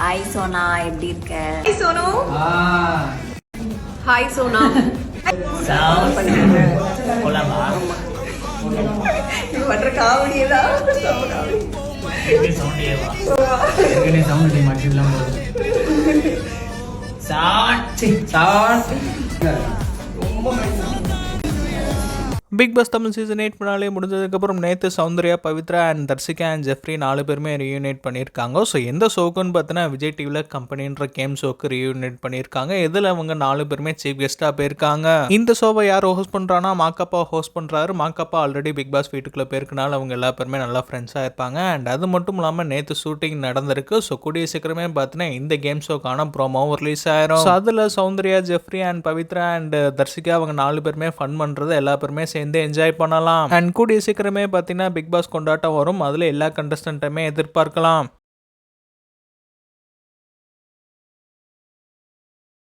Hi Sona, எப்படி இருக்க? Hi Sonu. Hi Sona. Sound போலாமா? இது பண்ற காமெடியதான். சவுண்ட் மட்டும் sound Bigg Boss Tamil season 8 பின்னாலே முடிஞ்சதுக்கப்புறம் நேற்று Soundarya, Pavithra and Tharshika and Jeffrey 4 பேருமே ரீயூனைட் பண்ணியிருக்காங்க. ஸோ எந்த ஷோக்குன்னு பார்த்தீங்கன்னா விஜய் டிவியில் கம்பெனின்ற கேம் ஷோக்கு ரீயூனைட் பண்ணியிருக்காங்க. இதில் அவங்க 4 பேருமே சீஃப் கெஸ்ட்டாக போயிருக்காங்க. இந்த ஷோவை யார் ஹோஸ்ட் பண்ணுறான்னா மாக்கப்பா ஹோஸ்ட் பண்ணுறாரு. மாக்கப்பா ஆல்ரெடி பிக் பாஸ் வீட்டுக்குள்ளே போயிருக்கனால அவங்க எல்லா பேருமே நல்லா ஃப்ரெண்ட்ஸாக இருப்பாங்க. அண்ட் அது மட்டும் இல்லாமல் நேற்று ஷூட்டிங் நடந்திருக்கு. ஸோ கூடிய சீக்கிரமே பார்த்தீங்கன்னா இந்த கேம் ஷோக்கான ப்ரோமோவும் ரிலீஸ் ஆயிரும். ஸோ அதில் Soundarya, Jeffrey and Pavithra and Dharshika அவங்க 4 பேருமே ஃபன் பண்ணுறது எல்லா பேருமே சேர்ந்து என்ஜாய் பண்ணலாம். அண்ட் கூடிய சீக்கிரமே பார்த்தீங்கன்னா பிக் பாஸ் கொண்டாட்டம் வரும். அதில் எல்லா கண்டஸ்டன்ட்டுமே எதிர்பார்க்கலாம்.